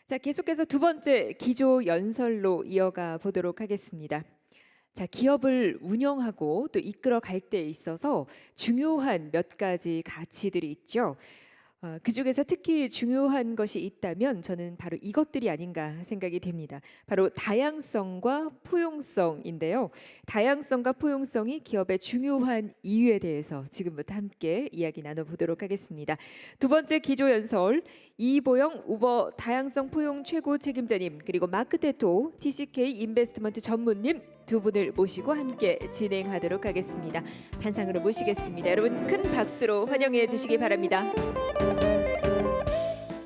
자, 계속해서 두 번째 기조연설로 이어가 보도록 하겠습니다. 자, 기업을 운영하고 또 이끌어 갈 때 있어서 중요한 몇 가지 가치들이 있죠. 그중에서 특히 중요한 것이 있다면 저는 바로 이것들이 아닌가 생각이 됩니다. 바로 다양성과 포용성인데요. 다양성과 포용성이 기업의 중요한 이유에 대해서 지금부터 함께 이야기 나눠보도록 하겠습니다. 두 번째 기조연설 이보영 우버 다양성 포용 최고 책임자님 그리고 마크 테토 TCK인베스트먼트 전문님 두 분을 모시고 함께 진행하도록 하겠습니다. 단상으로 모시겠습니다. 여러분 큰 박수로 환영해 주시기 바랍니다.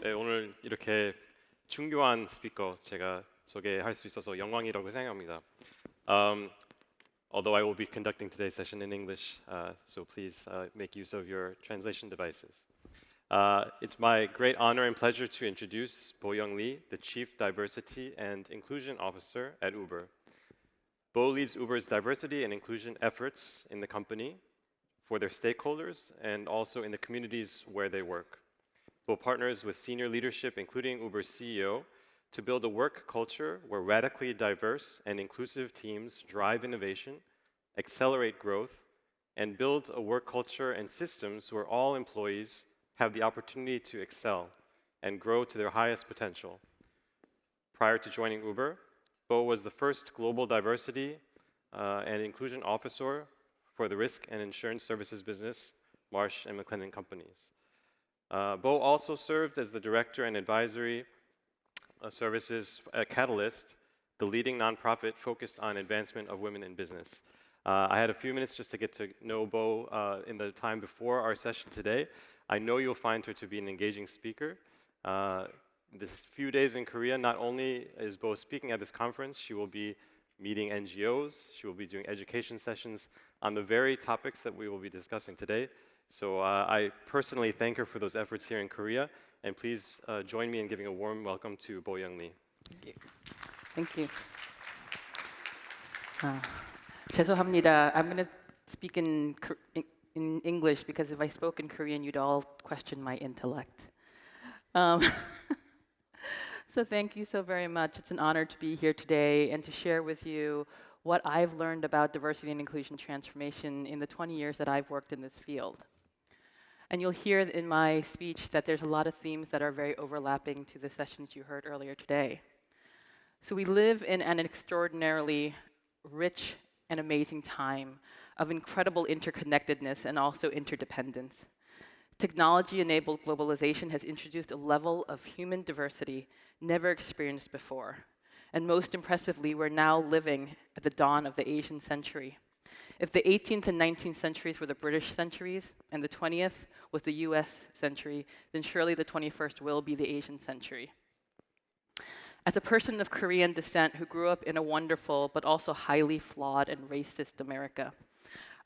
네, 오늘 이렇게 중요한 스피커 제가 소개할 수 있어서 영광이라고 생각합니다. Although I will be conducting today's session in English, so please make use of your translation devices. It's my great honor and pleasure to introduce Bo-young Lee, the Chief Diversity and Inclusion Officer at Uber. Bo leads Uber's diversity and inclusion efforts in the company for their stakeholders and also in the communities where they work. Bo partners with senior leadership, including Uber's CEO, to build a work culture where radically diverse and inclusive teams drive innovation, accelerate growth, and build a work culture and systems where all employees have the opportunity to excel and grow to their highest potential. Prior to joining Uber, Bo was the first global diversity and inclusion officer for the risk and insurance services business, Marsh & McLennan Companies. Bo also served as the director and advisory services at Catalyst, the leading nonprofit focused on advancement of women in business. I had a few minutes just to get to know Bo in the time before our session today. I know you'll find her to be an engaging speaker. This few days in Korea, not only is Bo speaking at this conference, she will be meeting NGOs, she will be doing education sessions on the very topics that we will be discussing today. So I personally thank her for those efforts here in Korea, and please join me in giving a warm welcome to Bo-young Lee. Thank you. Thank you. 죄송합니다. I'm going to speak in English because if I spoke in Korean, you'd all question my intellect. So thank you so very much. It's an honor to be here today and to share with you what I've learned about diversity and inclusion transformation in the 20 years that I've worked in this field. And you'll hear in my speech that there's a lot of themes that are very overlapping to the sessions you heard earlier today. So we live in an extraordinarily rich and amazing time of incredible interconnectedness and also interdependence. Technology-enabled globalization has introduced a level of human diversity never experienced before. And most impressively, we're now living at the dawn of the Asian century. If the 18th and 19th centuries were the British centuries, and the 20th was the US century, then surely the 21st will be the Asian century. As a person of Korean descent who grew up in a wonderful but also highly flawed and racist America,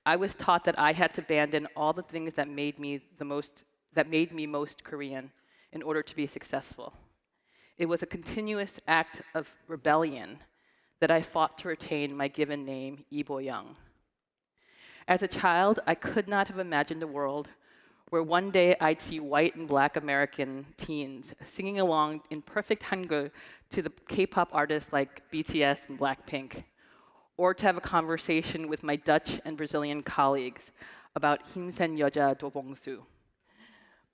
I was taught that I had to abandon all the things that made me most Korean in order to be successful. It was a continuous act of rebellion that I fought to retain my given name, Lee Bo-young. As a child, I could not have imagined a world where one day I'd see white and black American teens singing along in perfect Hangul to the K-pop artists like BTS and Blackpink, or to have a conversation with my Dutch and Brazilian colleagues about 힘센 여자 도봉수.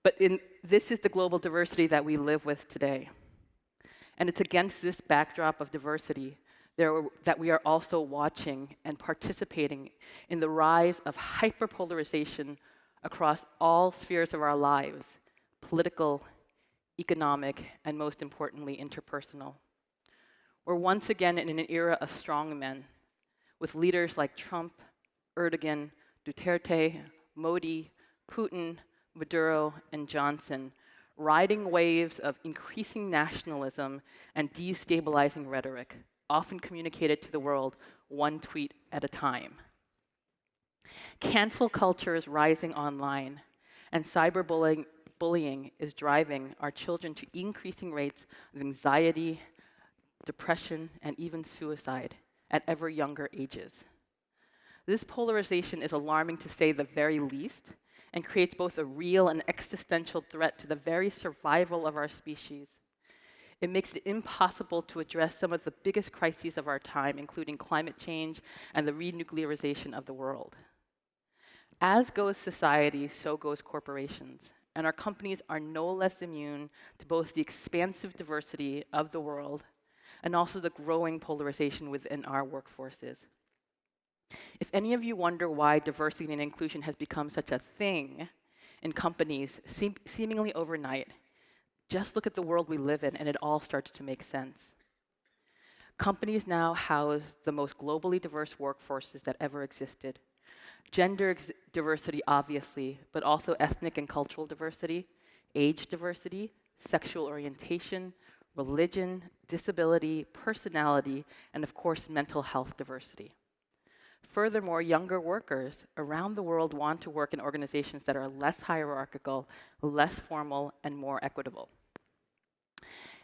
But this is the global diversity that we live with today. And it's against this backdrop of diversity that we are also watching and participating in the rise of hyperpolarization across all spheres of our lives, political, economic, and most importantly, interpersonal. We're once again in an era of strong men, with leaders like Trump, Erdogan, Duterte, Modi, Putin, Maduro, and Johnson, riding waves of increasing nationalism and destabilizing rhetoric, often communicated to the world one tweet at a time. Cancel culture is rising online, and cyberbullying is driving our children to increasing rates of anxiety, depression, and even suicide at ever younger ages. This polarization is alarming to say the very least, and creates both a real and existential threat to the very survival of our species. It makes it impossible to address some of the biggest crises of our time, including climate change and the renuclearization of the world. As goes society, so goes corporations. And our companies are no less immune to both the expansive diversity of the world and also the growing polarization within our workforces. If any of you wonder why diversity and inclusion has become such a thing in companies seemingly overnight, just look at the world we live in and it all starts to make sense. Companies now house the most globally diverse workforces that ever existed. Gender diversity, obviously, but also ethnic and cultural diversity, age diversity, sexual orientation, religion, disability, personality, and of course, mental health diversity. Furthermore, younger workers around the world want to work in organizations that are less hierarchical, less formal, and more equitable.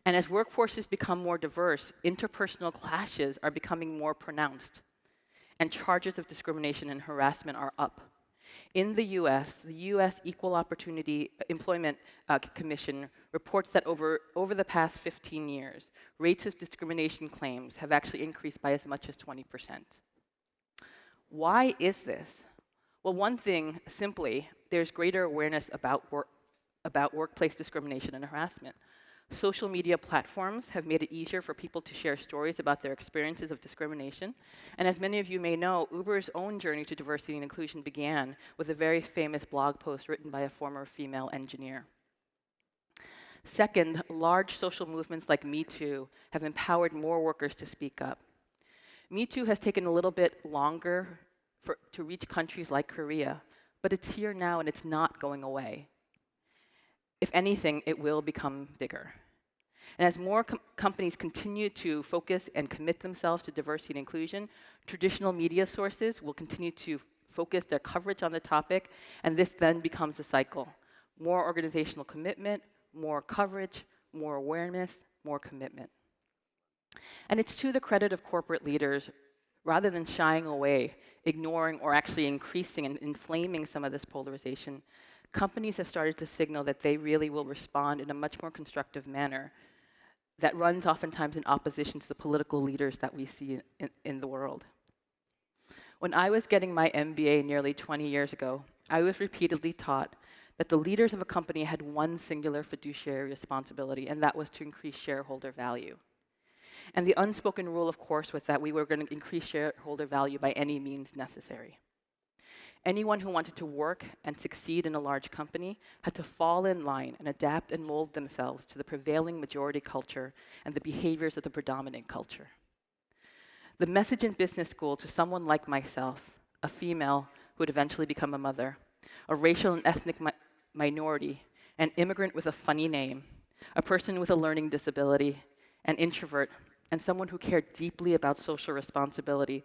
And as workforces become more diverse, interpersonal clashes are becoming more pronounced, and charges of discrimination and harassment are up. In the US Equal Opportunity Employment Commission reports that over the past 15 years, rates of discrimination claims have actually increased by as much as 20%. Why is this? Well, one thing, simply, there's greater awareness about workplace discrimination and harassment. Social media platforms have made it easier for people to share stories about their experiences of discrimination. And as many of you may know, Uber's own journey to diversity and inclusion began with a very famous blog post written by a former female engineer. Second, large social movements like Me Too have empowered more workers to speak up. Me Too has taken a little bit longer to reach countries like Korea, but it's here now and it's not going away. If anything, it will become bigger. And as more companies continue to focus and commit themselves to diversity and inclusion, traditional media sources will continue to focus their coverage on the topic, and this then becomes a cycle. More organizational commitment, more coverage, more awareness, more commitment. And it's to the credit of corporate leaders, rather than shying away, ignoring, or actually increasing and inflaming some of this polarization, companies have started to signal that they really will respond in a much more constructive manner that runs oftentimes in opposition to the political leaders that we see in the world. When I was getting my MBA nearly 20 years ago, I was repeatedly taught that the leaders of a company had one singular fiduciary responsibility, and that was to increase shareholder value. And the unspoken rule, of course, was that we were going to increase shareholder value by any means necessary. Anyone who wanted to work and succeed in a large company had to fall in line and adapt and mold themselves to the prevailing majority culture and the behaviors of the predominant culture. The message in business school to someone like myself, a female who would eventually become a mother, a racial and ethnic minority, an immigrant with a funny name, a person with a learning disability, an introvert, and someone who cared deeply about social responsibility,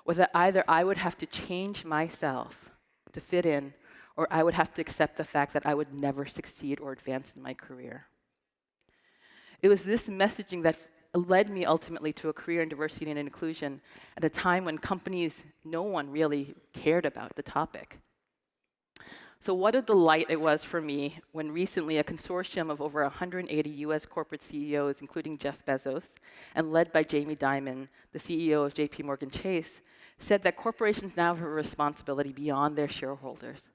was that either I would have to change myself to fit in, or I would have to accept the fact that I would never succeed or advance in my career. It was this messaging that led me ultimately to a career in diversity and inclusion at a time when companies, no one really cared about the topic. So what a delight it was for me when recently a consortium of over 180 US corporate CEOs, including Jeff Bezos, and led by Jamie Dimon, the CEO of JP Morgan Chase, said that corporations now have a responsibility beyond their shareholders,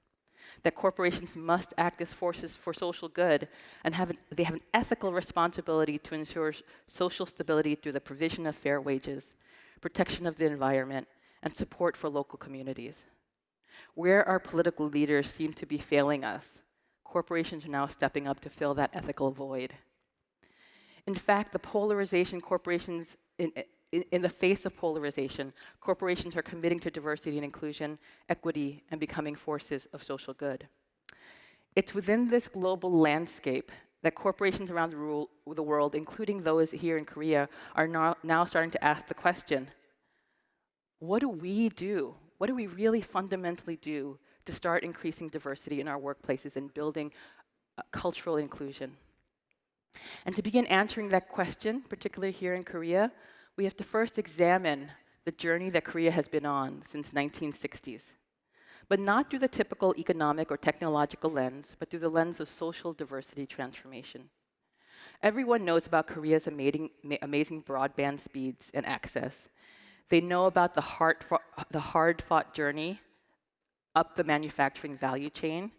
that corporations must act as forces for social good, and they have an ethical responsibility to ensure social stability through the provision of fair wages, protection of the environment, and support for local communities. Where our political leaders seem to be failing us, corporations are now stepping up to fill that ethical void. In fact, the polarization corporations, in the face of polarization, corporations are committing to diversity and inclusion, equity, and becoming forces of social good. It's within this global landscape that corporations around the world, including those here in Korea, are now starting to ask the question, what do we do? What do we really fundamentally do to start increasing diversity in our workplaces and building cultural inclusion? And to begin answering that question, particularly here in Korea, we have to first examine the journey that Korea has been on since 1960s, but not through the typical economic or technological lens, but through the lens of social diversity transformation. Everyone knows about Korea's amazing broadband speeds and access. They know about the hard-fought journey up the manufacturing value chain.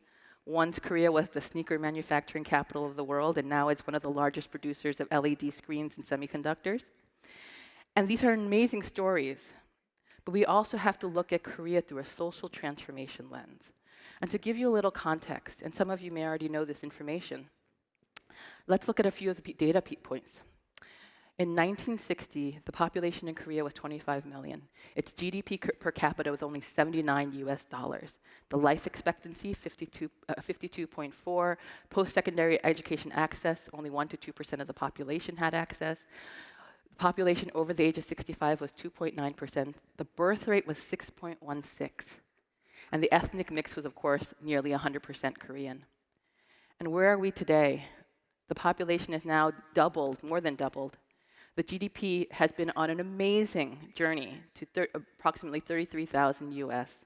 Once Korea was the sneaker manufacturing capital of the world, and now it's one of the largest producers of LED screens and semiconductors. And these are amazing stories, but we also have to look at Korea through a social transformation lens. And to give you a little context, and some of you may already know this information, let's look at a few of the data points. In 1960, the population in Korea was 25 million. Its GDP per capita was only $79 US. The life expectancy, 52.4. Post-secondary education access, only 1% to 2% of the population had access. The population over the age of 65 was 2.9%. The birth rate was 6.16. And the ethnic mix was, of course, nearly 100% Korean. And where are we today? The population has now doubled, more than doubled. The GDP has been on an amazing journey to approximately 33,000 US.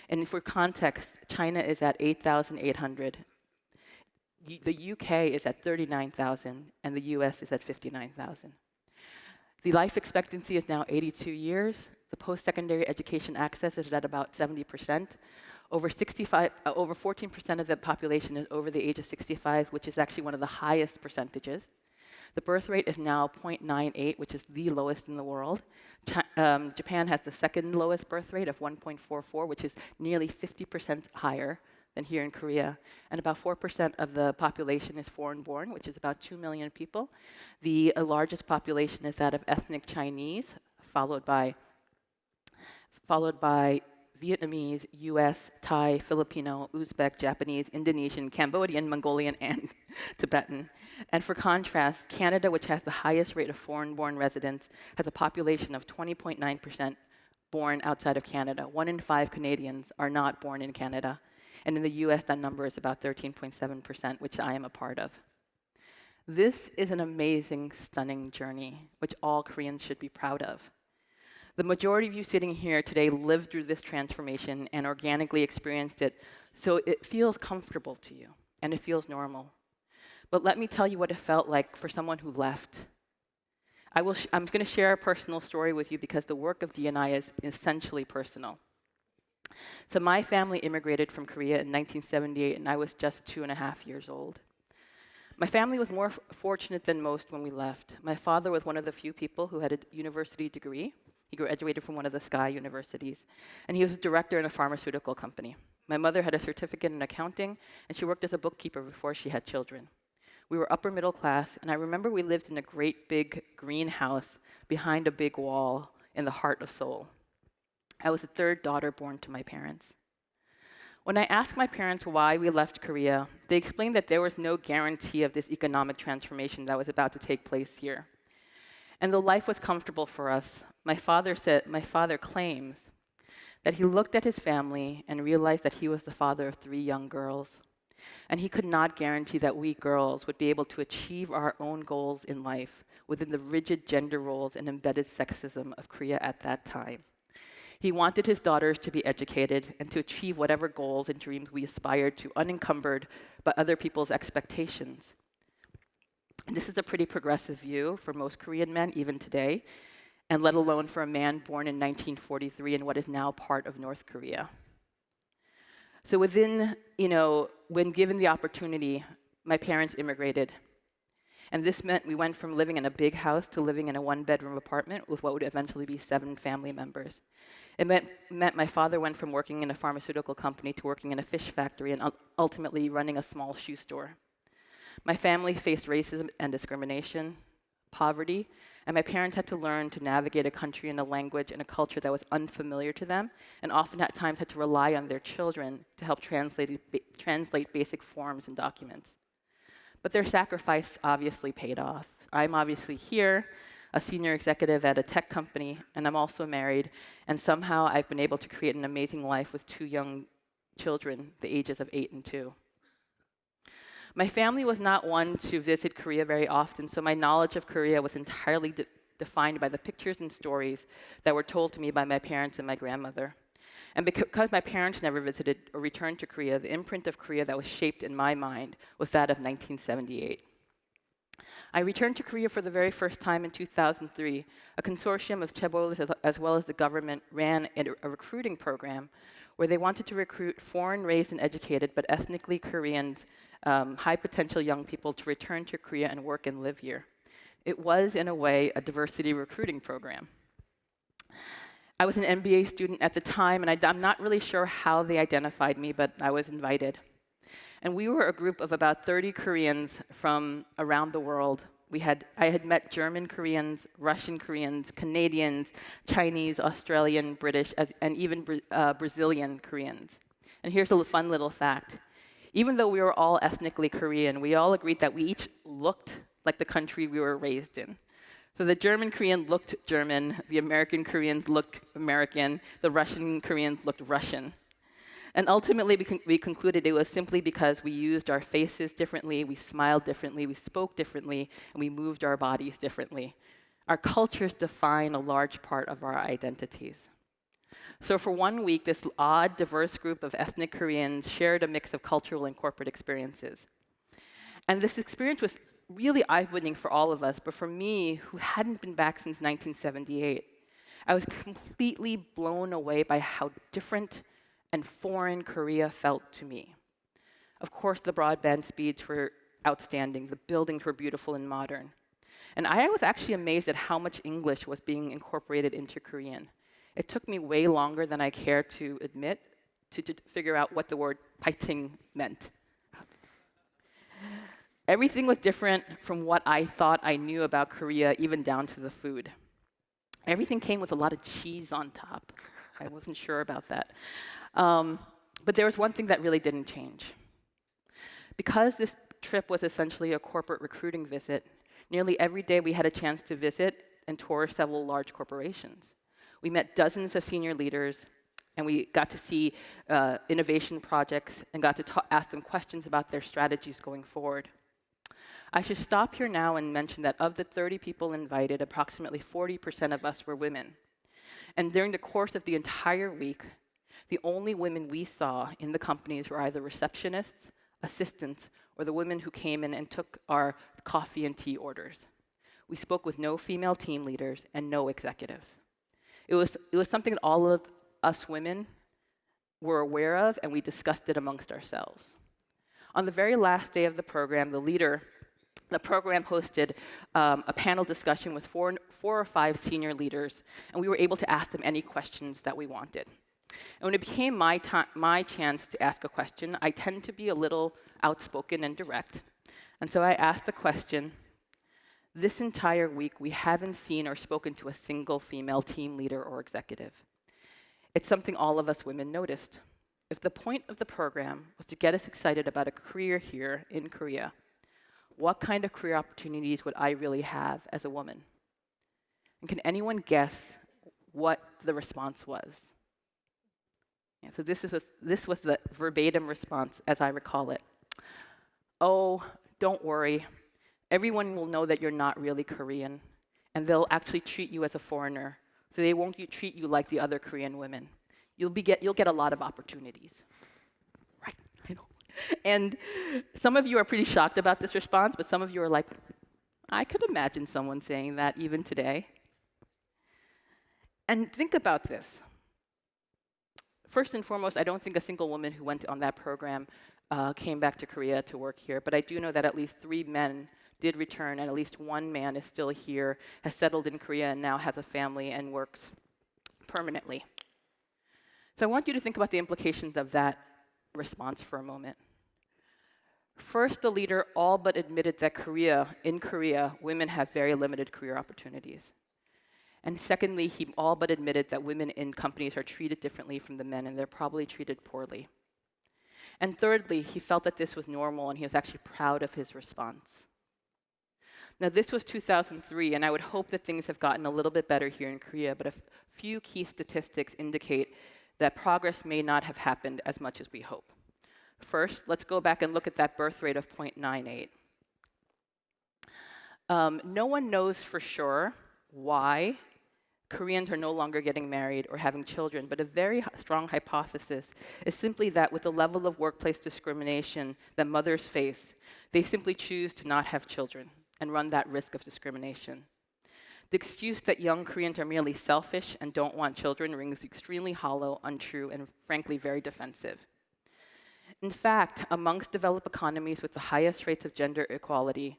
And for context, China is at 8,800. The UK is at 39,000, and the US is at 59,000. The life expectancy is now 82 years. The post-secondary education access is at about 70%. Over 14% of the population is over the age of 65, which is actually one of the highest percentages. The birth rate is now 0.98, which is the lowest in the world. Japan has the second lowest birth rate of 1.44, which is nearly 50% higher than here in Korea. And about 4% of the population is foreign-born, which is about 2 million people. The largest population is that of ethnic Chinese, followed by Vietnamese, US, Thai, Filipino, Uzbek, Japanese, Indonesian, Cambodian, Mongolian, and Tibetan. And for contrast, Canada, which has the highest rate of foreign-born residents, has a population of 20.9% born outside of Canada. 1 in 5 Canadians are not born in Canada. And in the US, that number is about 13.7%, which I am a part of. This is an amazing, stunning journey, which all Koreans should be proud of. The majority of you sitting here today lived through this transformation and organically experienced it, so it feels comfortable to you, and it feels normal. But let me tell you what it felt like for someone who left. I'm going to share a personal story with you because the work of D&I is essentially personal. So my family immigrated from Korea in 1978, and I was just 2.5 years old. My family was more fortunate than most when we left. My father was one of the few people who had a university degree. He graduated from one of the Sky universities, and he was a director in a pharmaceutical company. My mother had a certificate in accounting, and she worked as a bookkeeper before she had children. We were upper middle class, and I remember we lived in a great big greenhouse behind a big wall in the heart of Seoul. I was the third daughter born to my parents. When I asked my parents why we left Korea, they explained that there was no guarantee of this economic transformation that was about to take place here. And though life was comfortable for us, my father claims that he looked at his family and realized that he was the father of 3 young girls. And he could not guarantee that we girls would be able to achieve our own goals in life within the rigid gender roles and embedded sexism of Korea at that time. He wanted his daughters to be educated and to achieve whatever goals and dreams we aspired to, unencumbered by other people's expectations. This is a pretty progressive view for most Korean men, even today, and let alone for a man born in 1943 in what is now part of North Korea. So when given the opportunity, my parents immigrated. And this meant we went from living in a big house to living in a 1-bedroom apartment with what would eventually be 7 family members. It meant my father went from working in a pharmaceutical company to working in a fish factory and ultimately running a small shoe store. My family faced racism and discrimination, poverty, and my parents had to learn to navigate a country and a language and a culture that was unfamiliar to them, and often at times had to rely on their children to help translate basic forms and documents. But their sacrifice obviously paid off. I'm obviously here, a senior executive at a tech company, and I'm also married, and somehow I've been able to create an amazing life with 2 young children, the ages of 8 and 2. My family was not one to visit Korea very often, so my knowledge of Korea was entirely defined by the pictures and stories that were told to me by my parents and my grandmother. And because my parents never visited or returned to Korea, the imprint of Korea that was shaped in my mind was that of 1978. I returned to Korea for the very first time in 2003. A consortium of chaebols as well as the government ran a recruiting program where they wanted to recruit foreign-raised and educated but ethnically Korean, high-potential young people to return to Korea and work and live here. It was, in a way, a diversity recruiting program. I was an MBA student at the time, and I'm not really sure how they identified me, but I was invited. And we were a group of about 30 Koreans from around the world. I had met German Koreans, Russian Koreans, Canadians, Chinese, Australian, British, and even Brazilian Koreans. And here's a fun little fact. Even though we were all ethnically Korean, we all agreed that we each looked like the country we were raised in. So the German Korean looked German, the American Koreans looked American, the Russian Koreans looked Russian. And ultimately, we concluded it was simply because we used our faces differently, we smiled differently, we spoke differently, and we moved our bodies differently. Our cultures define a large part of our identities. So for 1 week, this odd, diverse group of ethnic Koreans shared a mix of cultural and corporate experiences. And this experience was really eye-opening for all of us, but for me, who hadn't been back since 1978, I was completely blown away by how different and foreign Korea felt to me. Of course, the broadband speeds were outstanding, the buildings were beautiful and modern. And I was actually amazed at how much English was being incorporated into Korean. It took me way longer than I care to admit to figure out what the word 파이팅 meant. Everything was different from what I thought I knew about Korea, even down to the food. Everything came with a lot of cheese on top. I wasn't sure about that. But there was one thing that really didn't change. Because this trip was essentially a corporate recruiting visit, nearly every day we had a chance to visit and tour several large corporations. We met dozens of senior leaders, and we got to see innovation projects and got to ask them questions about their strategies going forward. I should stop here now and mention that of the 30 people invited, approximately 40% of us were women. And during the course of the entire week, the only women we saw in the companies were either receptionists, assistants, or the women who came in and took our coffee and tea orders. We spoke with no female team leaders and no executives. It was something that all of us women were aware of, and we discussed it amongst ourselves. On the very last day of the program, the program hosted a panel discussion with four or five senior leaders, and we were able to ask them any questions that we wanted. And when it became my chance to ask a question, I tend to be a little outspoken and direct. And so I asked the question, this entire week we haven't seen or spoken to a single female team leader or executive. It's something all of us women noticed. If the point of the program was to get us excited about a career here in Korea, what kind of career opportunities would I really have as a woman? And can anyone guess what the response was? Yeah, so this was the verbatim response, as I recall it. Oh, don't worry. Everyone will know that you're not really Korean, and they'll actually treat you as a foreigner, so they won't treat you like the other Korean women. You'll get a lot of opportunities. Right, I know. And some of you are pretty shocked about this response, but some of you are like, I could imagine someone saying that even today. And think about this. First and foremost, I don't think a single woman who went on that program came back to Korea to work here, but I do know that at least 3 men did return, and at least 1 man is still here, has settled in Korea, and now has a family and works permanently. So I want you to think about the implications of that response for a moment. First, the leader all but admitted that in Korea, women have very limited career opportunities. And secondly, he all but admitted that women in companies are treated differently from the men, and they're probably treated poorly. And thirdly, he felt that this was normal, and he was actually proud of his response. Now, this was 2003, and I would hope that things have gotten a little bit better here in Korea, but a few key statistics indicate that progress may not have happened as much as we hope. First, let's go back and look at that birth rate of 0.98. No one knows for sure why Koreans are no longer getting married or having children, but a very strong hypothesis is simply that with the level of workplace discrimination that mothers face, they simply choose to not have children. and run that risk of discrimination. The excuse that young Koreans are merely selfish and don't want children rings extremely hollow, untrue, and frankly very defensive. In fact, amongst developed economies with the highest rates of gender equality,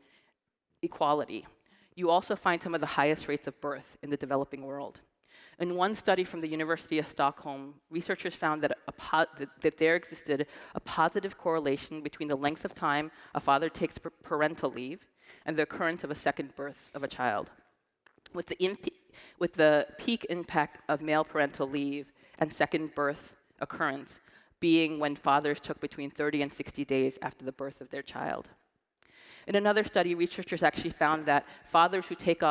you also find some of the highest rates of birth in the developing world. In one study from the University of Stockholm, researchers found that there existed a positive correlation between the length of time a father takes parental leave and the occurrence of a second birth of a child. With the peak impact of male parental leave and second birth occurrence being when fathers took between 30 and 60 days after the birth of their child. In another study, researchers actually found that fathers who take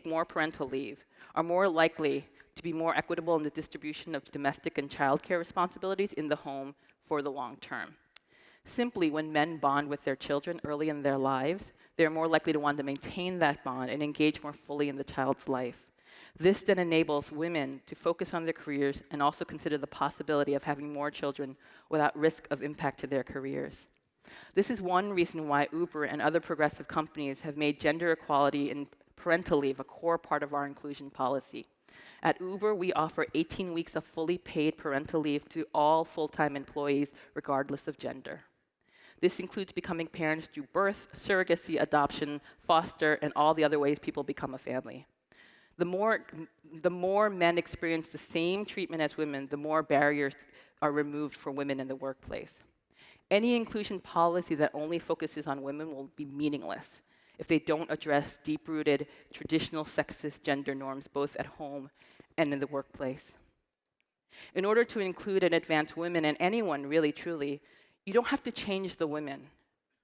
more parental leave are more likely to be more equitable in the distribution of domestic and childcare responsibilities in the home for the long term. Simply, when men bond with their children early in their lives, they're more likely to want to maintain that bond and engage more fully in the child's life. This then enables women to focus on their careers and also consider the possibility of having more children without risk of impact to their careers. This is one reason why Uber and other progressive companies have made gender equality in parental leave a core part of our inclusion policy. At Uber, we offer 18 weeks of fully paid parental leave to all full-time employees, regardless of gender. This includes becoming parents through birth, surrogacy, adoption, foster, and all the other ways people become a family. The more men experience the same treatment as women, the more barriers are removed for women in the workplace. Any inclusion policy that only focuses on women will be meaningless if they don't address deep-rooted traditional sexist gender norms both at home and in the workplace. In order to include and advance women and anyone really truly, you don't have to change the women.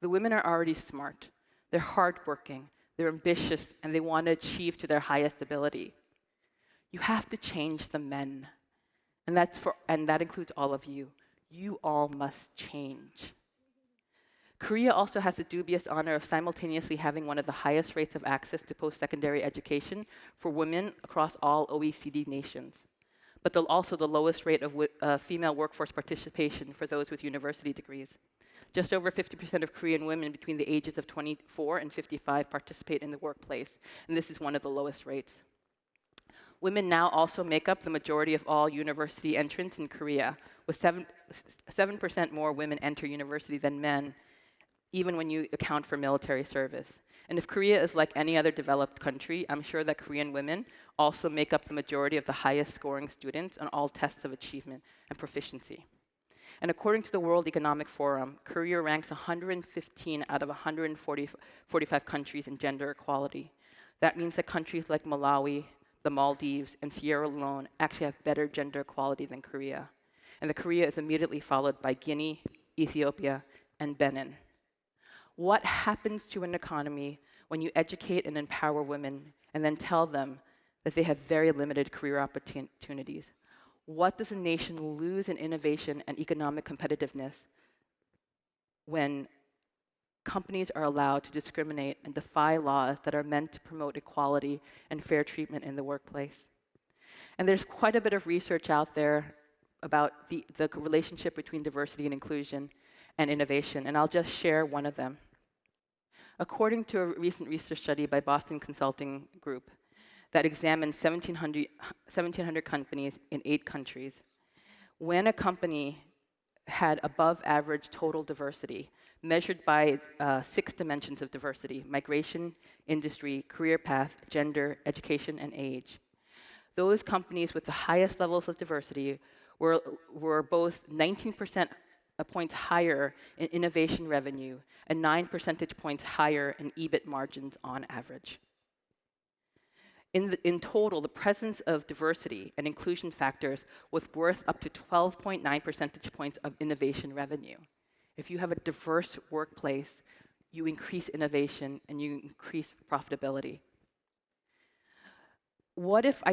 The women are already smart, they're hardworking, they're ambitious, and they want to achieve to their highest ability. You have to change the men, and that includes all of you. You all must change. Korea also has the dubious honor of simultaneously having one of the highest rates of access to post-secondary education for women across all OECD nations, but also the lowest rate of female workforce participation for those with university degrees. Just over 50% of Korean women between the ages of 24 and 55 participate in the workplace, and this is one of the lowest rates. Women now also make up the majority of all university entrants in Korea, with 7% more women enter university than men, even when you account for military service. And if Korea is like any other developed country, I'm sure that Korean women also make up the majority of the highest scoring students on all tests of achievement and proficiency. And according to the World Economic Forum, Korea ranks 115 out of 145 countries in gender equality. That means that countries like Malawi, the Maldives, and Sierra Leone actually have better gender equality than Korea. And Korea is immediately followed by Guinea, Ethiopia, and Benin. What happens to an economy when you educate and empower women and then tell them that they have very limited career opportunities? What does a nation lose in innovation and economic competitiveness when companies are allowed to discriminate and defy laws that are meant to promote equality and fair treatment in the workplace? And there's quite a bit of research out there about the relationship between diversity and inclusion and innovation, and I'll just share one of them. According to a recent research study by Boston Consulting Group that examined 1,700 companies in 8 countries, when a company had above average total diversity, measured by 6 dimensions of diversity: migration, industry, career path, gender, education, and age. Those companies with the highest levels of diversity were both 19% points higher in innovation revenue and 9 percentage points higher in EBIT margins on average. In total, the presence of diversity and inclusion factors was worth up to 12.9 percentage points of innovation revenue. If you have a diverse workplace, you increase innovation and you increase profitability. What if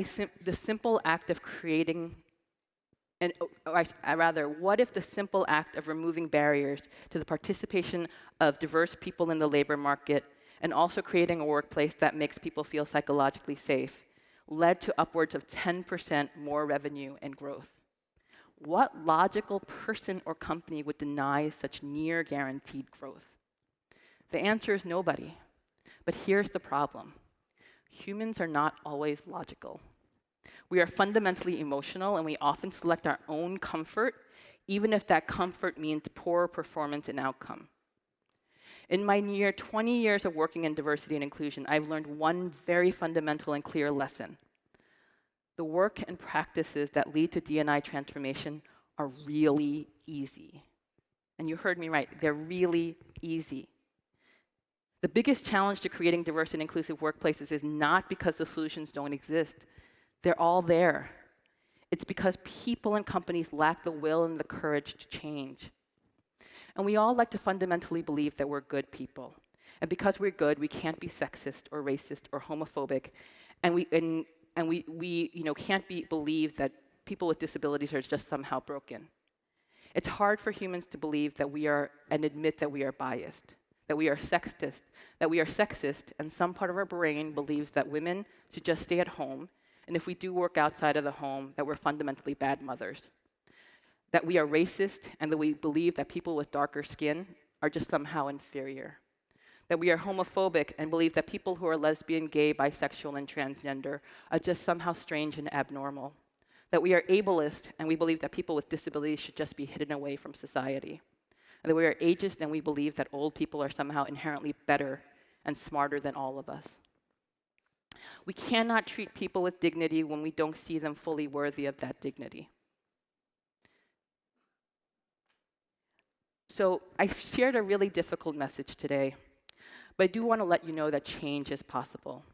the simple act of creating what if the simple act of removing barriers to the participation of diverse people in the labor market and also creating a workplace that makes people feel psychologically safe led to upwards of 10% more revenue and growth? What logical person or company would deny such near guaranteed growth? The answer is nobody. But here's the problem. Humans are not always logical. We are fundamentally emotional, and we often select our own comfort, even if that comfort means poor performance and outcome. In my near 20 years of working in diversity and inclusion, I've learned one very fundamental and clear lesson. The work and practices that lead to D&I transformation are really easy. And you heard me right, they're really easy. The biggest challenge to creating diverse and inclusive workplaces is not because the solutions don't exist. They're all there. It's because people and companies lack the will and the courage to change. And we all like to fundamentally believe that we're good people. And because we're good, we can't be sexist or racist or homophobic. And we can't believe that people with disabilities are just somehow broken. It's hard for humans to believe that we are and admit that we are biased, that we are sexist, and some part of our brain believes that women should just stay at home, and if we do work outside of the home, that we're fundamentally bad mothers. That we are racist, and that we believe that people with darker skin are just somehow inferior. That we are homophobic and believe that people who are lesbian, gay, bisexual, and transgender are just somehow strange and abnormal. That we are ableist, and we believe that people with disabilities should just be hidden away from society. And that we are ageist, and we believe that old people are somehow inherently better and smarter than all of us. We cannot treat people with dignity when we don't see them fully worthy of that dignity. So I shared a really difficult message today, but I do want to let you know that change is possible.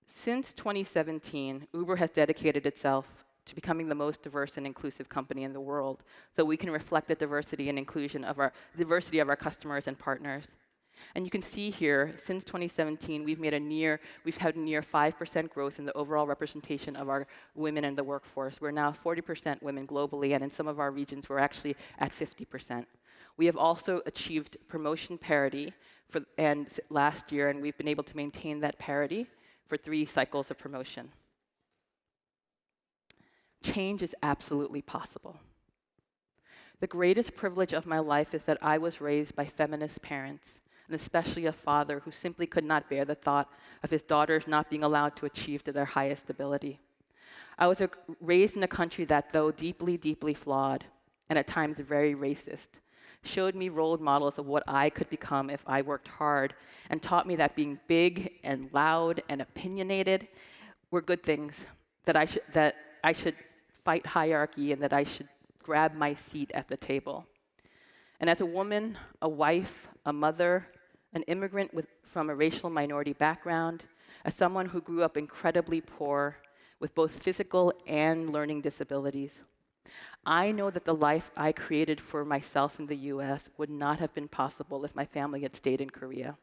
Since 2017, Uber has dedicated itself to becoming the most diverse and inclusive company in the world, so we can reflect the diversity and inclusion of our customers and partners. And you can see here, since 2017, we've had near 5% growth in the overall representation of our women in the workforce. We're now 40% women globally, and in some of our regions, we're actually at 50%. We have also achieved promotion parity last year, and we've been able to maintain that parity for 3 cycles of promotion. Change is absolutely possible. The greatest privilege of my life is that I was raised by feminist parents, and especially a father who simply could not bear the thought of his daughters not being allowed to achieve to their highest ability. I was raised in a country that, though deeply, deeply flawed, and at times very racist, showed me role models of what I could become if I worked hard, and taught me that being big and loud and opinionated were good things, that I should fight hierarchy, and that I should grab my seat at the table. And as a woman, a wife, a mother, an immigrant from a racial minority background, as someone who grew up incredibly poor with both physical and learning disabilities, I know that the life I created for myself in the US would not have been possible if my family had stayed in Korea.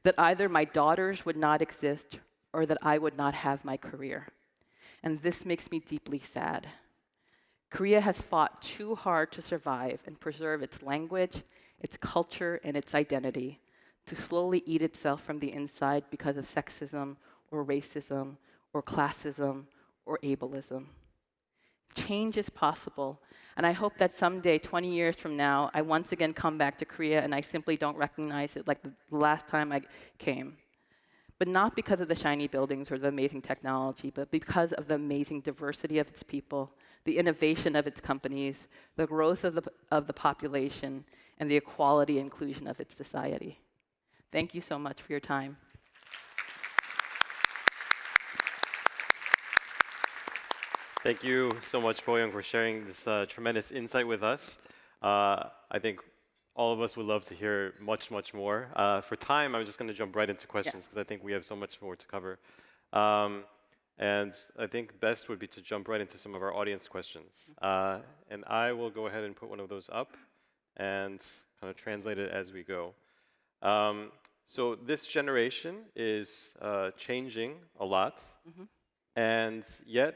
That either my daughters would not exist or that I would not have my career. And this makes me deeply sad. Korea has fought too hard to survive and preserve its language, its culture, and its identity, to slowly eat itself from the inside because of sexism or racism or classism or ableism. Change is possible, and I hope that someday, 20 years from now, I once again come back to Korea and I simply don't recognize it like the last time I came. But not because of the shiny buildings or the amazing technology, but because of the amazing diversity of its people, the innovation of its companies, the growth of the population, and the equality and inclusion of its society. Thank you so much for your time. Thank you so much, Boyoung, for sharing this tremendous insight with us. I think all of us would love to hear much, much more. For time, I'm just going to jump right into questions because I think we have so much more to cover. And I think best would be to jump right into some of our audience questions. And I will go ahead and put one of those up and kind of translate it as we go. So this generation is changing a lot. Mm-hmm. And yet,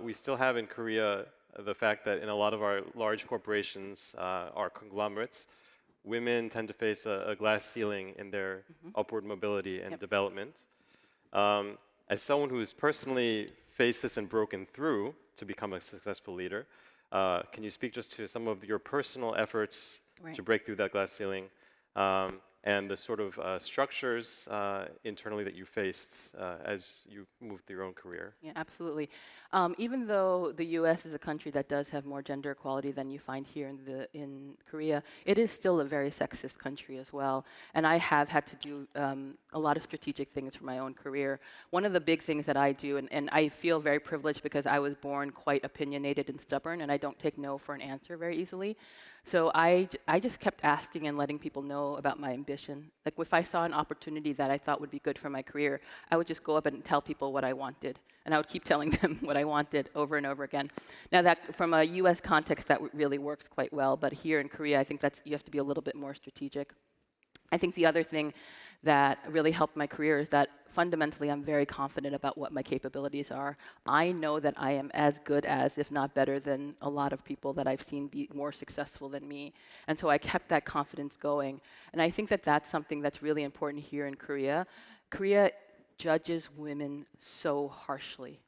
we still have in Korea the fact that in a lot of our large corporations, our conglomerates, women tend to face a glass ceiling in their upward mobility and development. As someone who has personally faced this and broken through to become a successful leader, can you speak just to some of your personal efforts to break through that glass ceiling? and the sort of structures internally that you faced as you moved through your own career. Yeah, absolutely. Even though the U.S. is a country that does have more gender equality than you find here in Korea, it is still a very sexist country as well. And I have had to do a lot of strategic things for my own career. One of the big things that I do, and I feel very privileged because I was born quite opinionated and stubborn, and I don't take no for an answer very easily. So I just kept asking and letting people know about my ambition. Like if I saw an opportunity that I thought would be good for my career, I would just go up and tell people what I wanted. And I would keep telling them what I wanted over and over again. Now that from a US context, that really works quite well. But here in Korea, I think you have to be a little bit more strategic. I think the other thing that really helped my career is that fundamentally I'm very confident about what my capabilities are. I know that I am as good as, if not better than, a lot of people that I've seen be more successful than me. And so I kept that confidence going. And I think that that's something that's really important here in Korea. Korea judges women so harshly,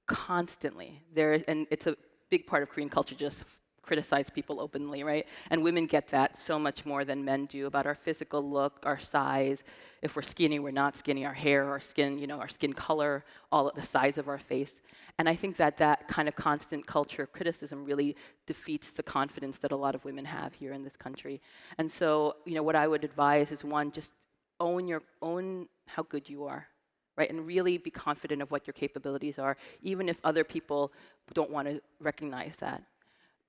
constantly. And it's a big part of Korean culture, just criticize people openly, right? And women get that so much more than men do about our physical look, our size. If we're skinny, we're not skinny, our hair, our skin, our skin color, all of the size of our face. And I think that that kind of constant culture of criticism really defeats the confidence that a lot of women have here in this country. And so, what I would advise is, one, just own how good you are. Right, and really be confident of what your capabilities are, even if other people don't want to recognize that.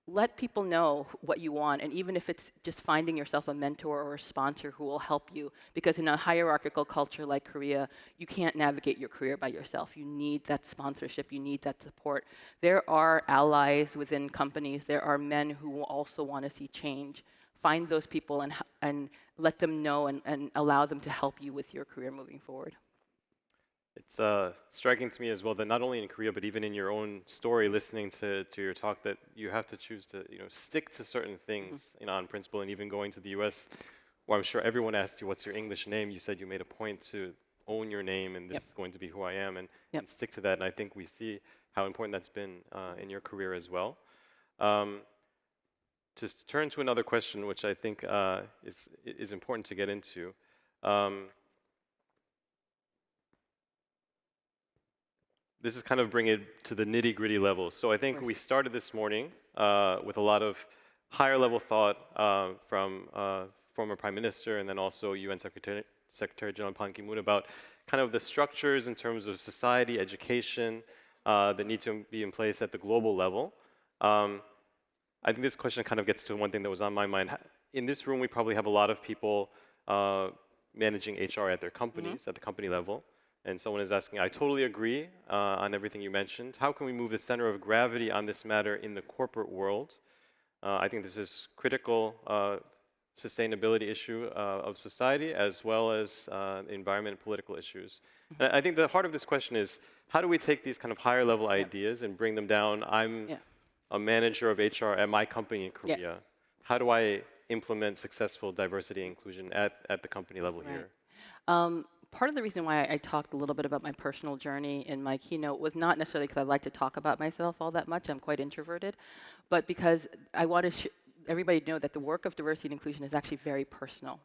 Let people know what you want, and even if it's just finding yourself a mentor or a sponsor who will help you, because in a hierarchical culture like Korea, you can't navigate your career by yourself. You need that sponsorship, you need that support. There are allies within companies, there are men who will also want to see change. Find those people and let them know and allow them to help you with your career moving forward. It's striking to me as well that not only in Korea, but even in your own story, listening to your talk, that you have to choose to stick to certain things on principle. And even going to the U.S., where I'm sure everyone asked you, what's your English name? You said you made a point to own your name, and this is going to be who I am, and stick to that. And I think we see how important that's been in your career as well. To turn to another question, which I think is important to get into. This is kind of bring it to the nitty-gritty level. So I think we started this morning with a lot of higher-level thought from former Prime Minister and then also UN Secretary General Ban Ki-moon about kind of the structures in terms of society, education that need to be in place at the global level. I think this question kind of gets to one thing that was on my mind. In this room, we probably have a lot of people managing HR at their companies, at the company level. And someone is asking, I totally agree on everything you mentioned. How can we move the center of gravity on this matter in the corporate world? I think this is critical sustainability issue of society, as well as environment and political issues. And I think the heart of this question is, how do we take these kind of higher level ideas and bring them down? I'm a manager of HR at my company in Korea. How do I implement successful diversity and inclusion at the company level here? Part of the reason why I talked a little bit about my personal journey in my keynote was not necessarily because I like to talk about myself all that much. I'm quite introverted, but because I want to everybody to know that the work of diversity and inclusion is actually very personal.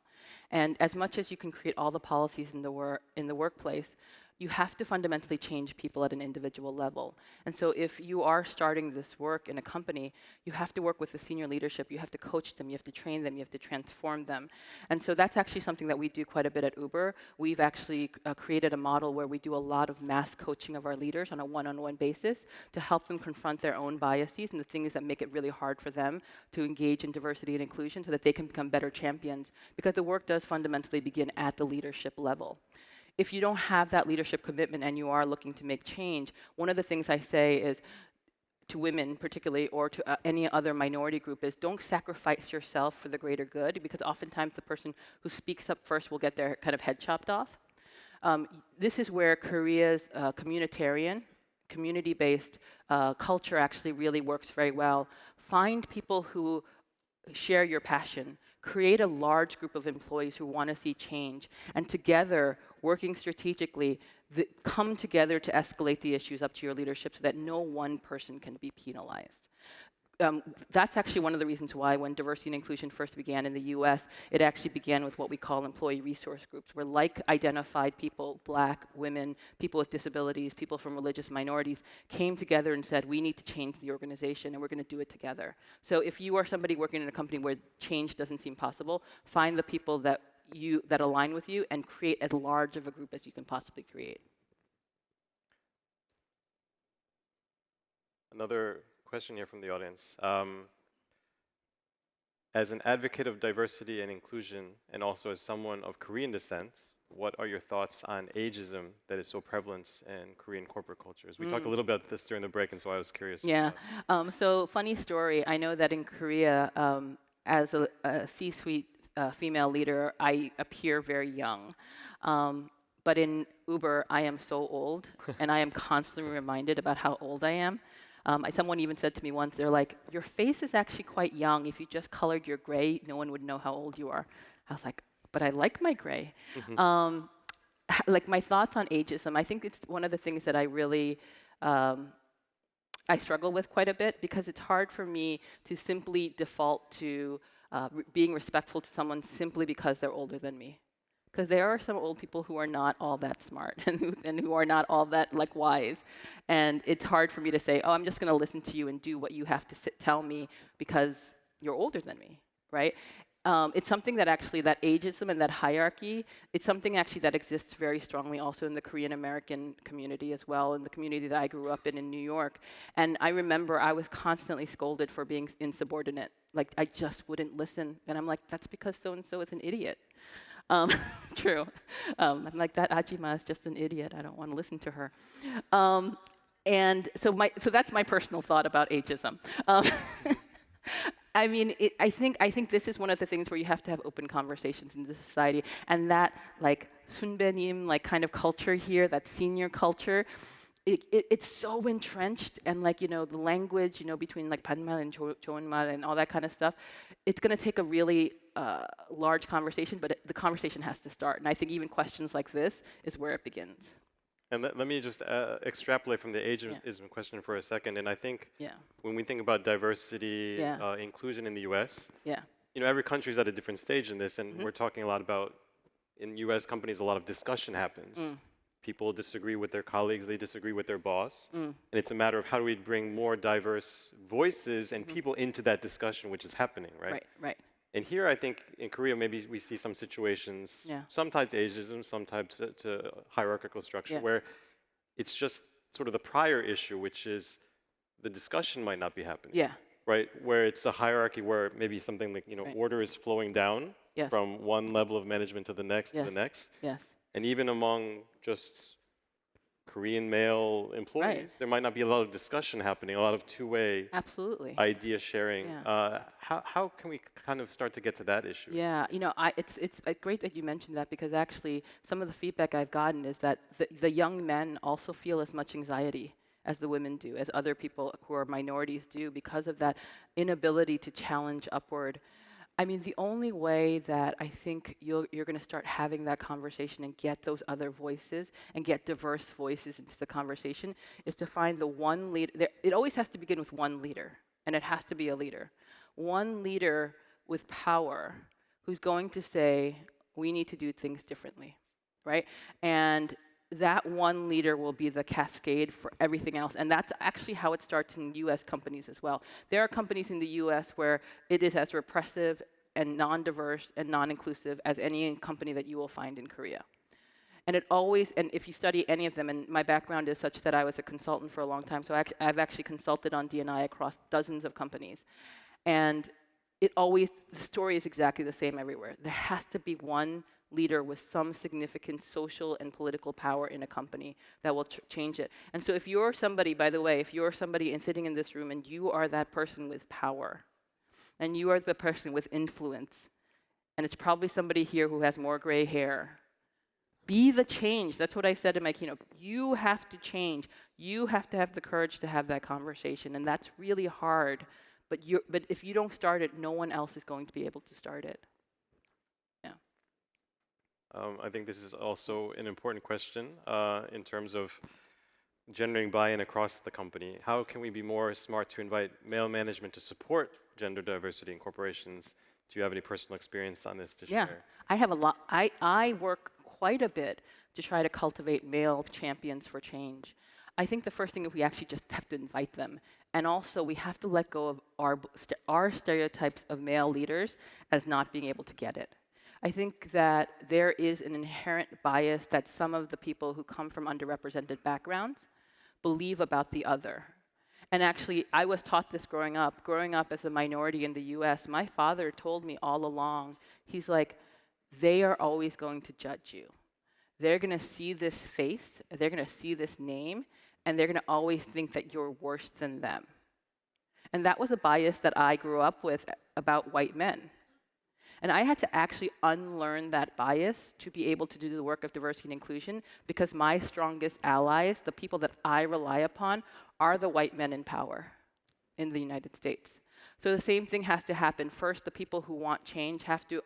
And as much as you can create all the policies in the workplace, you have to fundamentally change people at an individual level. And so if you are starting this work in a company, you have to work with the senior leadership, you have to coach them, you have to train them, you have to transform them. And so that's actually something that we do quite a bit at Uber. We've actually created a model where we do a lot of mass coaching of our leaders on a one-on-one basis to help them confront their own biases and the things that make it really hard for them to engage in diversity and inclusion so that they can become better champions, because the work does fundamentally begin at the leadership level. If you don't have that leadership commitment and you are looking to make change, one of the things I say is to women particularly, or to any other minority group, is don't sacrifice yourself for the greater good, because oftentimes the person who speaks up first will get their kind of head chopped off. This is where Korea's community-based culture actually really works very well. Find people who share your passion. Create a large group of employees who want to see change, and together, working strategically, come together to escalate the issues up to your leadership so that no one person can be penalized. that's actually one of the reasons why when diversity and inclusion first began in the US, it actually began with what we call employee resource groups, where like-identified people, Black, women, people with disabilities, people from religious minorities, came together and said, we need to change the organization and we're going to do it together. So if you are somebody working in a company where change doesn't seem possible, find the people that align with you and create as large of a group as you can possibly create. Another question here from the audience. As an advocate of diversity and inclusion, and also as someone of Korean descent, what are your thoughts on ageism that is so prevalent in Korean corporate cultures? We talked a little bit about this during the break, and so I was curious. Yeah. So funny story. I know that in Korea, as a C-suite female leader, I appear very young. But in Uber, I am so old, and I am constantly reminded about how old I am. Someone even said to me once, they're like, your face is actually quite young. If you just colored your gray, no one would know how old you are. I was like, but I like my gray. Like my thoughts on ageism, I think it's one of the things that I really, I struggle with quite a bit, because it's hard for me to simply default to being respectful to someone simply because they're older than me. Because there are some old people who are not all that smart and who are not all that like wise. And it's hard for me to say, oh, I'm just going to listen to you and do what you have to tell me because you're older than me, right? It's something that actually, that ageism and that hierarchy, it's something actually that exists very strongly also in the Korean American community as well, in the community that I grew up in New York. And I remember I was constantly scolded for being insubordinate. Like, I just wouldn't listen. And I'm like, that's because so-and-so is an idiot. True. I'm like, that Ajima is just an idiot. I don't want to listen to her. And so that's my personal thought about ageism. I mean, I think this is one of the things where you have to have open conversations in the society, and that like sunbenim like kind of culture here, that senior culture, it's so entrenched, and like, you know, the language, you know, between like 반말 and 좋은말 and all that kind of stuff, it's going to take a really large conversation, but the conversation has to start. And I think even questions like this is where it begins. And let me just extrapolate from the ageism question for a second. And I think when we think about diversity, inclusion in the US, you know, every country is at a different stage in this, and we're talking a lot about, in US companies, a lot of discussion happens. People disagree with their colleagues, they disagree with their boss. And it's a matter of how do we bring more diverse voices and people into that discussion, which is happening, right? Right. And here, I think in Korea, maybe we see some situations, sometimes ageism, sometimes to hierarchical structure, where it's just sort of the prior issue, which is the discussion might not be happening. Right? Where it's a hierarchy where maybe something like, you know, order is flowing down from one level of management to the next, to the next. And even among just Korean male employees, there might not be a lot of discussion happening, a lot of two-way idea sharing. How can we kind of start to get to that issue? Yeah, you know, it's great that you mentioned that, because actually some of the feedback I've gotten is that the young men also feel as much anxiety as the women do, as other people who are minorities do, because of that inability to challenge upward. I mean, the only way that I think you're going to start having that conversation and get those other voices and get diverse voices into the conversation is to find the one leader. It always has to begin with one leader, and it has to be a leader. One leader with power who's going to say, we need to do things differently, right? And that one leader will be the cascade for everything else. And that's actually how it starts in US companies as well. There are companies in the US where it is as repressive and non-diverse and non-inclusive as any company that you will find in Korea. And it always, and if you study any of them, and my background is such that I was a consultant for a long time, so I've actually consulted on D&I across dozens of companies. And it always, the story is exactly the same everywhere. There has to be one leader with some significant social and political power in a company that will change it. And so if you're somebody, by the way, if you're somebody sitting in this room and you are that person with power, and you are the person with influence, and it's probably somebody here who has more gray hair, be the change. That's what I said in my keynote. You have to change. You have to have the courage to have that conversation, and that's really hard. But if you don't start it, no one else is going to be able to start it. I think this is also an important question in terms of generating buy-in across the company? How can we be more smart to invite male management to support gender diversity in corporations? Do you have any personal experience on this to Yeah, share? I have a lot. I work quite a bit to try to cultivate male champions for change. I think the first thing is we actually just have to invite them. And also, we have to let go of our stereotypes of male leaders as not being able to get it. I think that there is an inherent bias that some of the people who come from underrepresented backgrounds believe about the other. And actually, I was taught this growing up. Growing up as a minority in the US, my father told me all along, he's like, they are always going to judge you. They're going to see this face, they're going to see this name, and they're going to always think that you're worse than them. And that was a bias that I grew up with about white men. And I had to actually unlearn that bias to be able to do the work of diversity and inclusion, because my strongest allies, the people that I rely upon, are the white men in power in the United States. So the same thing has to happen. First, the people who want change have to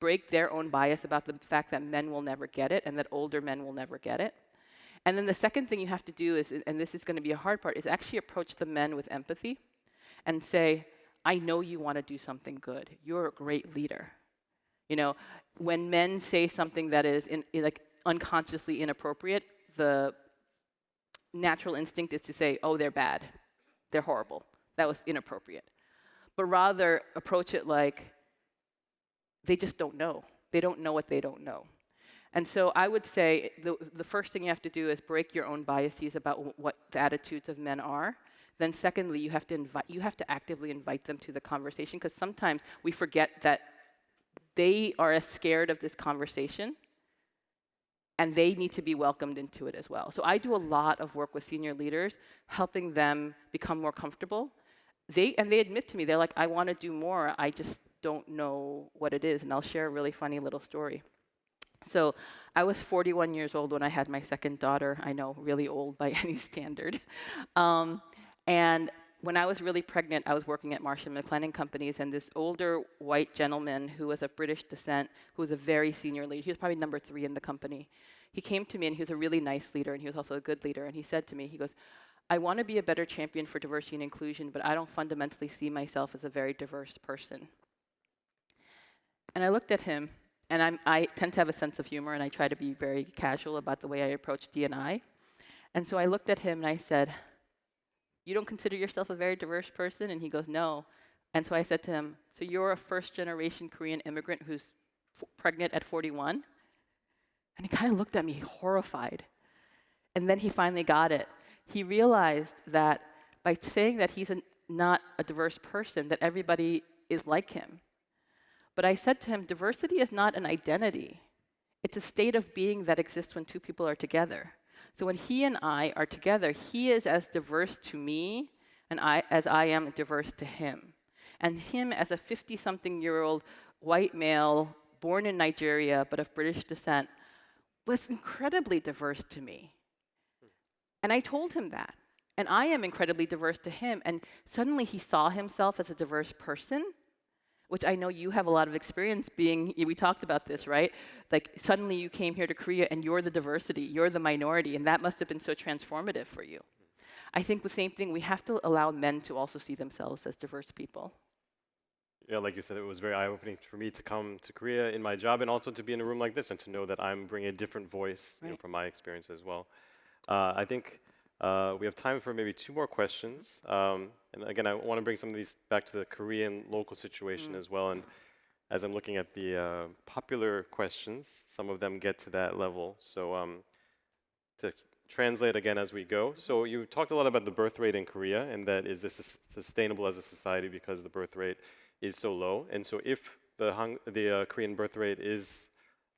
break their own bias about the fact that men will never get it and that older men will never get it. And then the second thing you have to do is, and this is going to be a hard part, is actually approach the men with empathy and say, I know you want to do something good. You're a great leader. You know, when men say something that is like unconsciously inappropriate, the natural instinct is to say, oh, they're bad. They're horrible. That was inappropriate. But rather approach it like they just don't know. They don't know what they don't know. And so I would say the first thing you have to do is break your own biases about what the attitudes of men are. Then secondly, you have to actively invite them to the conversation, because sometimes we forget that they are as scared of this conversation and they need to be welcomed into it as well. So I do a lot of work with senior leaders, helping them become more comfortable. They admit to me, they're like, I want to do more, I just don't know what it is. And I'll share a really funny little story. So I was 41 years old when I had my second daughter. I know, really old by any standard. And when I was really pregnant, I was working at Marsh & McLennan Companies, and this older white gentleman who was of British descent, who was a very senior leader, he was probably number 3 in the company. He came to me, and he was a really nice leader, and he was also a good leader, and he said to me, he goes, I want to be a better champion for diversity and inclusion, but I don't fundamentally see myself as a very diverse person. And I looked at him, and I tend to have a sense of humor, and I try to be very casual about the way I approach D&I. And so I looked at him, and I said, you don't consider yourself a very diverse person? And he goes, no. And so I said to him, so you're a first-generation Korean immigrant who's pregnant at 41? And he kind of looked at me horrified. And then he finally got it. He realized that by saying that he's not a diverse person, that everybody is like him. But I said to him, diversity is not an identity. It's a state of being that exists when two people are together. So when he and I are together, he is as diverse to me as I am diverse to him. And him as a 50-something-year-old white male born in Nigeria but of British descent was incredibly diverse to me. And I told him that. And I am incredibly diverse to him. And suddenly he saw himself as a diverse person, which I know you have a lot of experience being. We talked about this, right? Like suddenly you came here to Korea and you're the diversity, you're the minority, and that must have been so transformative for you. I think the same thing, we have to allow men to also see themselves as diverse people. Yeah, like you said, it was very eye-opening for me to come to Korea in my job and also to be in a room like this and to know that I'm bringing a different voice from my experience as well. I think we have time for maybe 2 more questions. And again, I want to bring some of these back to the Korean local situation as well. And as I'm looking at the popular questions, some of them get to that level. So to translate again as we go. So you talked a lot about the birth rate in Korea, and that is this sustainable as a society because the birth rate is so low. And so if the Korean birth rate is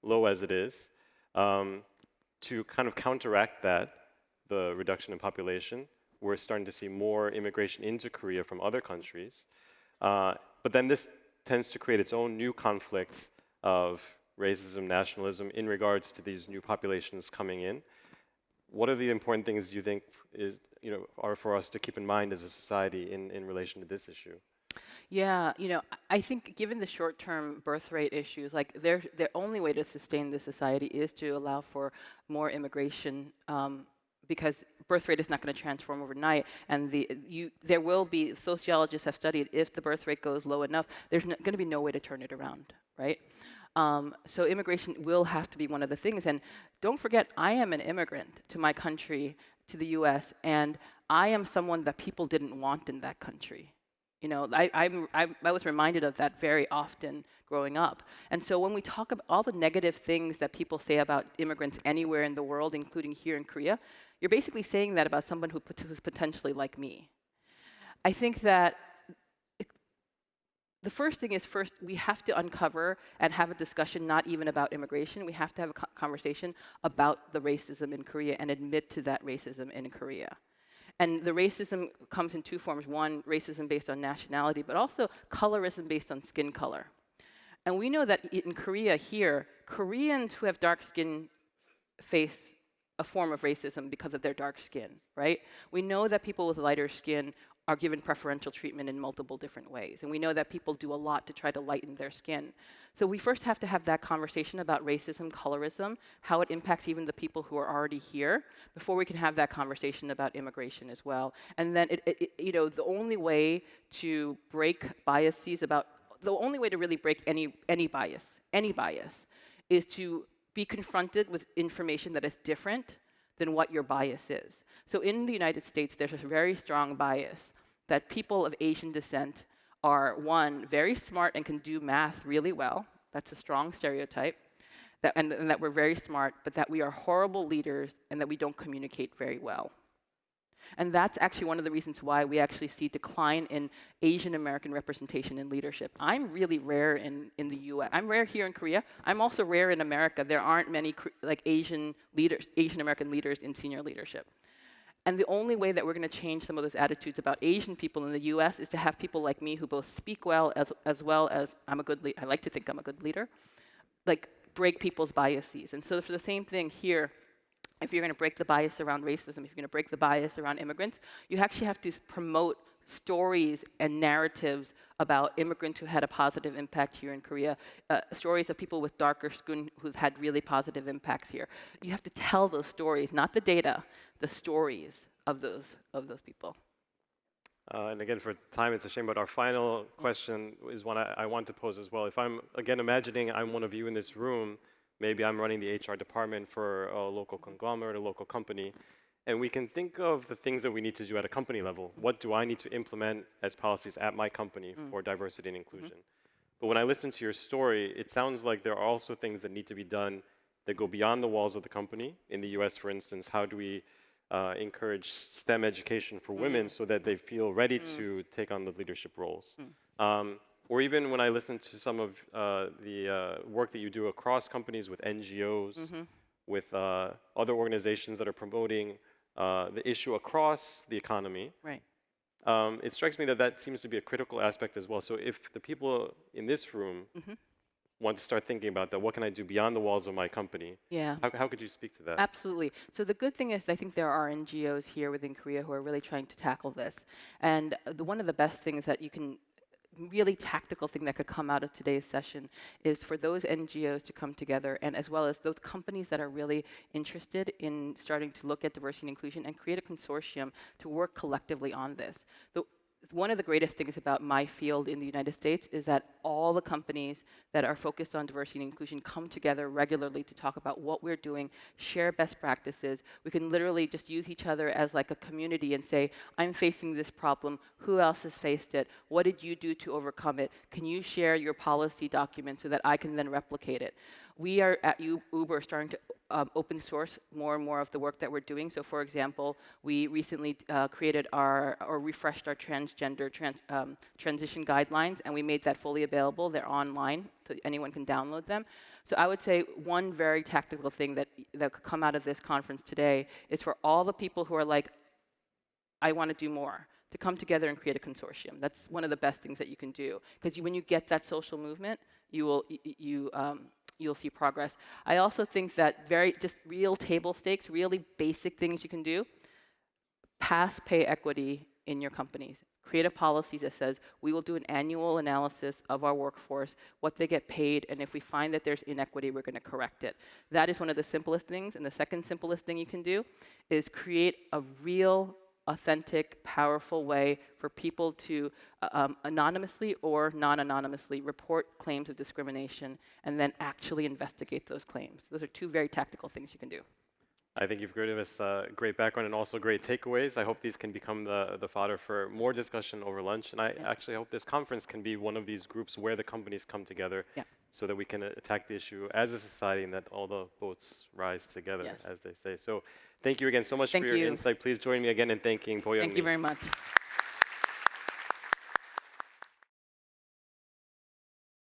low as it is, to kind of counteract that, the reduction in population, we're starting to see more immigration into Korea from other countries. But then this tends to create its own new conflicts of racism, nationalism in regards to these new populations coming in. What are the important things you think are for us to keep in mind as a society in relation to this issue? Yeah, I think given the short-term birth rate issues, like the only way to sustain this society is to allow for more immigration because birth rate is not going to transform overnight, and there will be, sociologists have studied, if the birth rate goes low enough, there's going to be no way to turn it around, right? So immigration will have to be one of the things. And don't forget, I am an immigrant to my country, to the US, and I am someone that people didn't want in that country. You know, I was reminded of that very often growing up. And so when we talk about all the negative things that people say about immigrants anywhere in the world, including here in Korea, you're basically saying that about someone who's potentially like me. I think that the first thing is, first, we have to uncover and have a discussion not even about immigration. We have to have a conversation about the racism in Korea and admit to that racism in Korea. And the racism comes in two forms. One, racism based on nationality, but also colorism based on skin color. And we know that in Korea here, Koreans who have dark skin face a form of racism because of their dark skin, right? We know that people with lighter skin are given preferential treatment in multiple different ways. And we know that people do a lot to try to lighten their skin. So we first have to have that conversation about racism, colorism, how it impacts even the people who are already here, before we can have that conversation about immigration as well. And then, you know, the only way to break biases the only way to really break any bias, is to be confronted with information that is different than what your bias is. So in the United States, there's a very strong bias that people of Asian descent are, one, very smart and can do math really well. That's a strong stereotype. And that we're very smart, but that we are horrible leaders and that we don't communicate very well. And that's actually one of the reasons why we actually see decline in Asian American representation in leadership. I'm really rare in the US. I'm rare here in Korea. I'm also rare in America. There aren't many Asian American leaders in senior leadership. And the only way that we're going to change some of those attitudes about Asian people in the US is to have people like me who both speak well as well as I like to think I'm a good leader, like break people's biases. And so for the same thing here, if you're going to break the bias around racism, if you're going to break the bias around immigrants, you actually have to promote stories and narratives about immigrants who had a positive impact here in Korea, stories of people with darker skin who've had really positive impacts here. You have to tell those stories, not the data, the stories of those people. And again, for time, it's a shame, but our final question is one I want to pose as well. If I'm, again, imagining I'm one of you in this room, maybe I'm running the HR department for a local conglomerate, a local company, and we can think of the things that we need to do at a company level. What do I need to implement as policies at my company for diversity and inclusion? But when I listen to your story, it sounds like there are also things that need to be done that go beyond the walls of the company. In the US, for instance, how do we encourage STEM education for women so that they feel ready to take on the leadership roles? Or even when I listen to some of the work that you do across companies with NGOs, with other organizations that are promoting the issue across the economy, Right. It strikes me that that seems to be a critical aspect as well. So if the people in this room want to start thinking about that, what can I do beyond the walls of my company? Yeah. How could you speak to that? Absolutely. So the good thing is I think there are NGOs here within Korea who are really trying to tackle this. And one of the best things that you can really tactical thing that could come out of today's session is for those NGOs to come together, and as well as those companies that are really interested in starting to look at diversity and inclusion and create a consortium to work collectively on this. One of the greatest things about my field in the United States is that all the companies that are focused on diversity and inclusion come together regularly to talk about what we're doing, share best practices. We can literally just use each other as like a community and say, I'm facing this problem, who else has faced it? What did you do to overcome it? Can you share your policy document so that I can then replicate it? We are at Uber starting to open source more and more of the work that we're doing. So for example, we recently created or refreshed our transgender transition guidelines, and we made that fully available. They're online, so anyone can download them. So I would say one very tactical thing that could come out of this conference today is for all the people who are like, I want to do more, to come together and create a consortium. That's one of the best things that you can do, because when you get that social movement, you'll see progress. I also think that just real table stakes, really basic things you can do, pass pay equity in your companies. Create a policy that says we will do an annual analysis of our workforce, what they get paid, and if we find that there's inequity, we're going to correct it. That is one of the simplest things. And the second simplest thing you can do is create a real, authentic, powerful way for people to anonymously or non-anonymously report claims of discrimination and then actually investigate those claims. Those are two very tactical things you can do. I think you've given us a great background and also great takeaways. I hope these can become the fodder for more discussion over lunch. And I actually hope this conference can be one of these groups where the companies come together so that we can attack the issue as a society and that all the boats rise together, as they say. So thank you again so much for your insight. Please join me again in thanking Po Young Lee. Thank you very much.